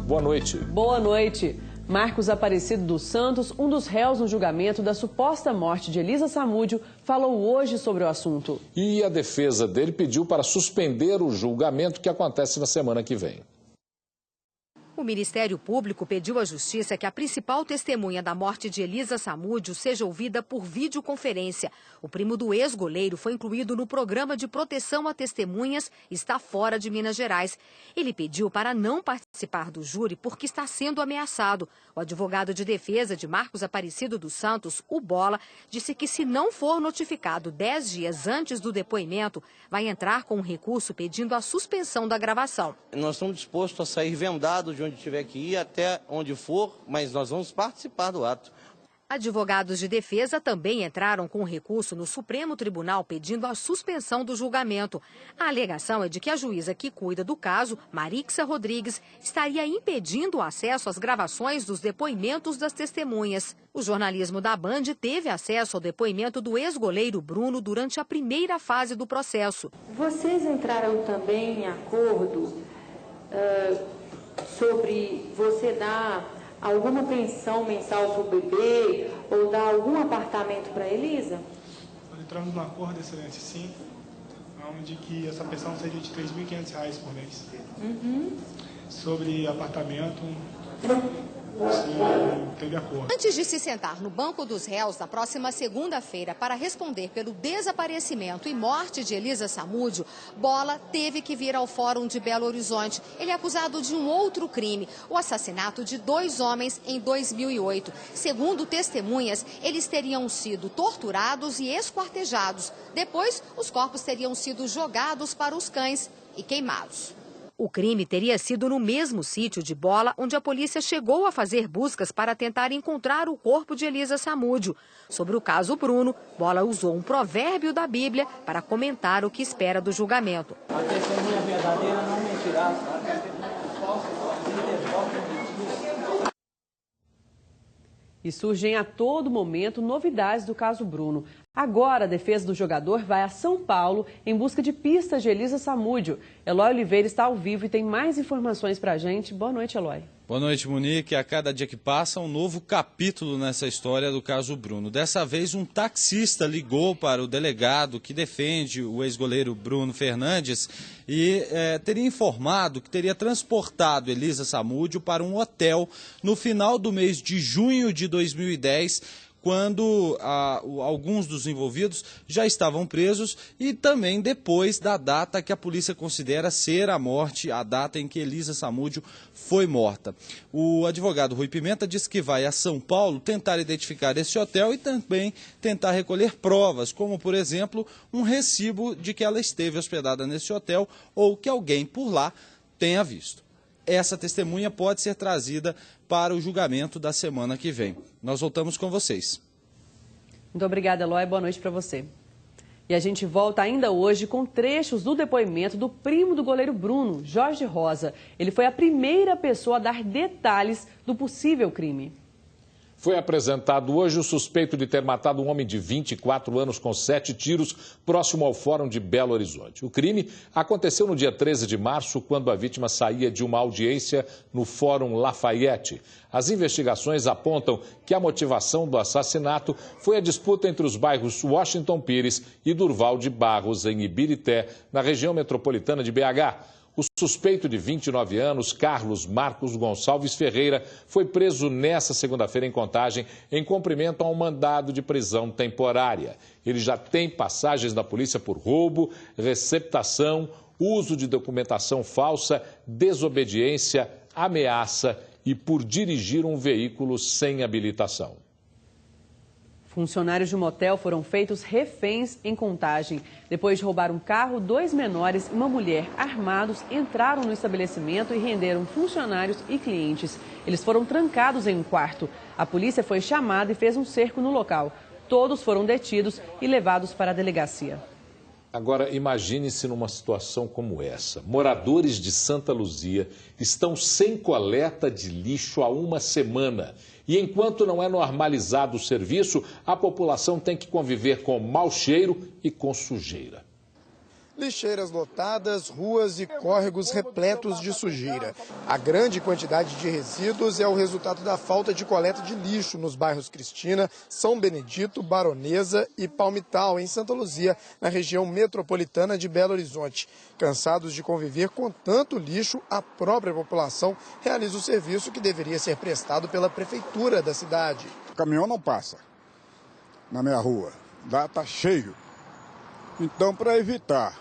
Boa noite. Boa noite. Marcos Aparecido dos Santos, um dos réus no julgamento da suposta morte de Elisa Samúdio, falou hoje sobre o assunto. E a defesa dele pediu para suspender o julgamento que acontece na semana que vem. O Ministério Público pediu à Justiça que a principal testemunha da morte de Elisa Samúdio seja ouvida por videoconferência. O primo do ex-goleiro foi incluído no programa de proteção a testemunhas e está fora de Minas Gerais. Ele pediu para não participar do júri porque está sendo ameaçado. O advogado de defesa de Marcos Aparecido dos Santos, o Bola, disse que se não for notificado 10 dias antes do depoimento, vai entrar com um recurso pedindo a suspensão da gravação. Nós estamos dispostos a sair vendados de onde tiver que ir, até onde for, mas nós vamos participar do ato. Advogados de defesa também entraram com um recurso no Supremo Tribunal pedindo a suspensão do julgamento. A alegação é de que a juíza que cuida do caso, Marixa Rodrigues, estaria impedindo o acesso às gravações dos depoimentos das testemunhas. O jornalismo da Band teve acesso ao depoimento do ex-goleiro Bruno durante a primeira fase do processo. Vocês entraram também em acordo sobre você dar alguma pensão mensal para o bebê ou dar algum apartamento para a Elisa? Nós entramos num acordo, excelência, sim, onde que essa pensão seria de R$ 3.500 por mês. Sobre apartamento, teve acordo. Antes de se sentar no banco dos réus na próxima segunda-feira para responder pelo desaparecimento e morte de Elisa Samúdio, Bola teve que vir ao Fórum de Belo Horizonte. Ele é acusado de um outro crime, o assassinato de 2 homens em 2008. Segundo testemunhas, eles teriam sido torturados e esquartejados. Depois, os corpos teriam sido jogados para os cães e queimados. O crime teria sido no mesmo sítio de Bola, onde a polícia chegou a fazer buscas para tentar encontrar o corpo de Elisa Samúdio. Sobre o caso Bruno, Bola usou um provérbio da Bíblia para comentar o que espera do julgamento. A testemunha verdadeira não mentirá. E surgem a todo momento novidades do caso Bruno. Agora, a defesa do jogador vai a São Paulo em busca de pistas de Elisa Samúdio. Eloy Oliveira está ao vivo e tem mais informações para a gente. Boa noite, Eloy. Boa noite, Monique. A cada dia que passa, um novo capítulo nessa história do caso Bruno. Dessa vez, um taxista ligou para o delegado que defende o ex-goleiro Bruno Fernandes e teria informado que teria transportado Elisa Samúdio para um hotel no final do mês de junho de 2010, quando alguns dos envolvidos já estavam presos e também depois da data que a polícia considera ser a morte, a data em que Elisa Samúdio foi morta. O advogado Rui Pimenta disse que vai a São Paulo tentar identificar esse hotel e também tentar recolher provas, como, por exemplo, um recibo de que ela esteve hospedada nesse hotel ou que alguém por lá tenha visto. Essa testemunha pode ser trazida para o julgamento da semana que vem. Nós voltamos com vocês. Muito obrigada, Eloy. Boa noite para você. E a gente volta ainda hoje com trechos do depoimento do primo do goleiro Bruno, Jorge Rosa. Ele foi a primeira pessoa a dar detalhes do possível crime. Foi apresentado hoje o suspeito de ter matado um homem de 24 anos com 7 tiros próximo ao Fórum de Belo Horizonte. O crime aconteceu no dia 13 de março, quando a vítima saía de uma audiência no Fórum Lafayette. As investigações apontam que a motivação do assassinato foi a disputa entre os bairros Washington Pires e Durval de Barros, em Ibirité, na região metropolitana de BH. O suspeito de 29 anos, Carlos Marcos Gonçalves Ferreira, foi preso nesta segunda-feira em Contagem, em cumprimento a um mandado de prisão temporária. Ele já tem passagens da polícia por roubo, receptação, uso de documentação falsa, desobediência, ameaça e por dirigir um veículo sem habilitação. Funcionários de um motel foram feitos reféns em Contagem. Depois de roubar um carro, 2 menores e uma mulher armados entraram no estabelecimento e renderam funcionários e clientes. Eles foram trancados em um quarto. A polícia foi chamada e fez um cerco no local. Todos foram detidos e levados para a delegacia. Agora, imagine-se numa situação como essa. Moradores de Santa Luzia estão sem coleta de lixo há uma semana. E enquanto não é normalizado o serviço, a população tem que conviver com mau cheiro e com sujeira. Lixeiras lotadas, ruas e córregos repletos de sujeira. A grande quantidade de resíduos é o resultado da falta de coleta de lixo nos bairros Cristina, São Benedito, Baronesa e Palmital, em Santa Luzia, na região metropolitana de Belo Horizonte. Cansados de conviver com tanto lixo, a própria população realiza o serviço que deveria ser prestado pela prefeitura da cidade. O caminhão não passa na minha rua, lá está cheio. Então, para evitar,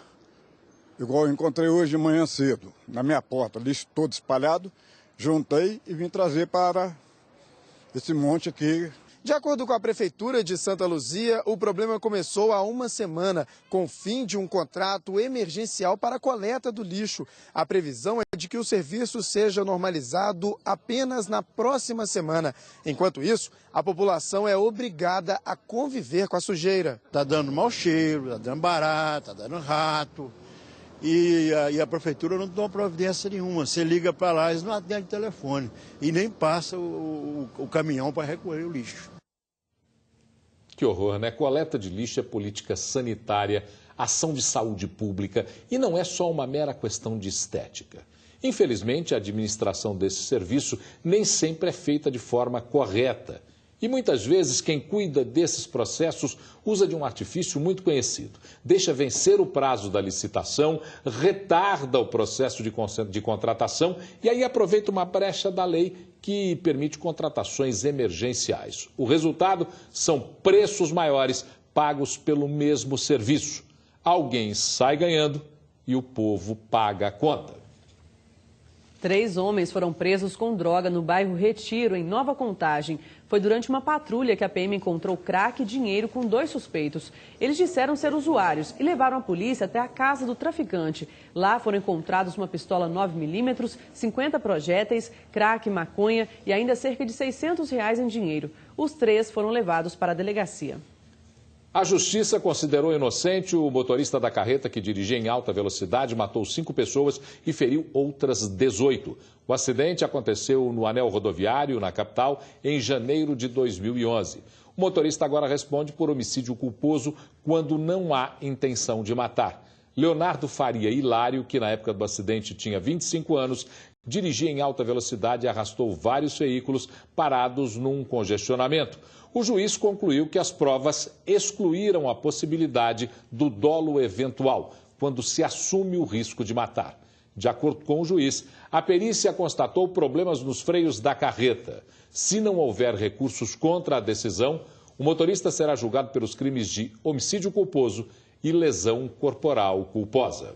igual eu encontrei hoje de manhã cedo, na minha porta, lixo todo espalhado, juntei e vim trazer para esse monte aqui. De acordo com a Prefeitura de Santa Luzia, o problema começou há uma semana, com o fim de um contrato emergencial para a coleta do lixo. A previsão é de que o serviço seja normalizado apenas na próxima semana. Enquanto isso, a população é obrigada a conviver com a sujeira. Está dando mau cheiro, está dando barata, está dando rato. E a prefeitura não toma providência nenhuma. Você liga para lá, eles não atendem o telefone. E nem passa o caminhão para recolher o lixo. Que horror, né? Coleta de lixo é política sanitária, ação de saúde pública e não é só uma mera questão de estética. Infelizmente, a administração desse serviço nem sempre é feita de forma correta. E muitas vezes quem cuida desses processos usa de um artifício muito conhecido. Deixa vencer o prazo da licitação, retarda o processo de contratação e aí aproveita uma brecha da lei que permite contratações emergenciais. O resultado são preços maiores pagos pelo mesmo serviço. Alguém sai ganhando e o povo paga a conta. 3 homens foram presos com droga no bairro Retiro, em Nova Contagem. Foi durante uma patrulha que a PM encontrou crack e dinheiro com 2 suspeitos. Eles disseram ser usuários e levaram a polícia até a casa do traficante. Lá foram encontrados uma pistola 9mm, 50 projéteis, crack, maconha e ainda cerca de R$600 em dinheiro. Os 3 foram levados para a delegacia. A Justiça considerou inocente o motorista da carreta que dirigia em alta velocidade, matou 5 pessoas e feriu outras 18. O acidente aconteceu no anel rodoviário, na capital, em janeiro de 2011. O motorista agora responde por homicídio culposo quando não há intenção de matar. Leonardo Faria Hilário, que na época do acidente tinha 25 anos, dirigia em alta velocidade e arrastou vários veículos parados num congestionamento. O juiz concluiu que as provas excluíram a possibilidade do dolo eventual, quando se assume o risco de matar. De acordo com o juiz, a perícia constatou problemas nos freios da carreta. Se não houver recursos contra a decisão, o motorista será julgado pelos crimes de homicídio culposo e lesão corporal culposa.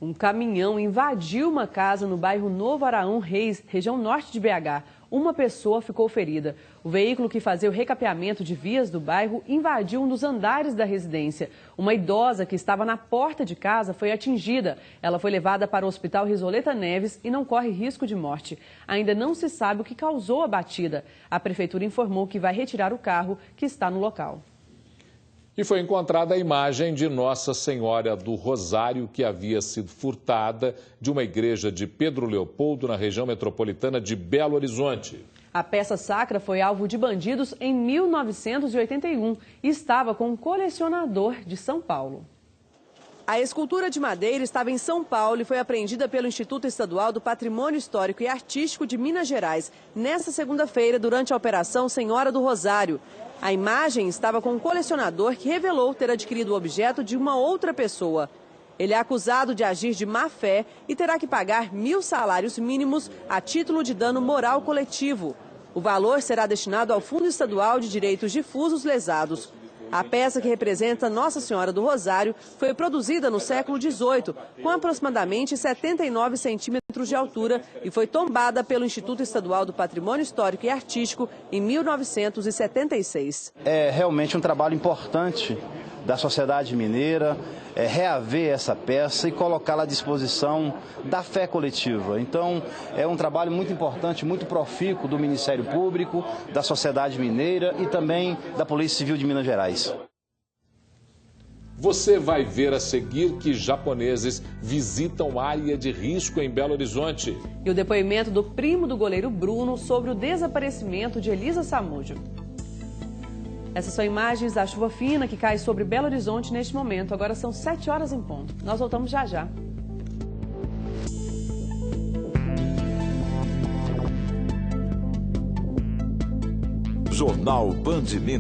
Um caminhão invadiu uma casa no bairro Novo Araão Reis, região norte de BH. Uma pessoa ficou ferida. O veículo que fazia o recapeamento de vias do bairro invadiu um dos andares da residência. Uma idosa que estava na porta de casa foi atingida. Ela foi levada para o Hospital Risoleta Neves e não corre risco de morte. Ainda não se sabe o que causou a batida. A prefeitura informou que vai retirar o carro que está no local. E foi encontrada a imagem de Nossa Senhora do Rosário, que havia sido furtada de uma igreja de Pedro Leopoldo, na região metropolitana de Belo Horizonte. A peça sacra foi alvo de bandidos em 1981 e estava com um colecionador de São Paulo. A escultura de madeira estava em São Paulo e foi apreendida pelo Instituto Estadual do Patrimônio Histórico e Artístico de Minas Gerais, nesta segunda-feira, durante a Operação Senhora do Rosário. A imagem estava com um colecionador que revelou ter adquirido o objeto de uma outra pessoa. Ele é acusado de agir de má fé e terá que pagar 1.000 salários mínimos a título de dano moral coletivo. O valor será destinado ao Fundo Estadual de Direitos Difusos Lesados. A peça, que representa Nossa Senhora do Rosário, foi produzida no século XVIII, com aproximadamente 79 centímetros de altura e foi tombada pelo Instituto Estadual do Patrimônio Histórico e Artístico em 1976. É realmente um trabalho importante da sociedade mineira, reaver essa peça e colocá-la à disposição da fé coletiva. Então, é um trabalho muito importante, muito profícuo do Ministério Público, da sociedade mineira e também da Polícia Civil de Minas Gerais. Você vai ver a seguir que japoneses visitam área de risco em Belo Horizonte. E o depoimento do primo do goleiro Bruno sobre o desaparecimento de Elisa Samúdio. Essas são imagens da chuva fina que cai sobre Belo Horizonte neste momento. Agora são 7 horas em ponto. Nós voltamos já já. Jornal Band Minas.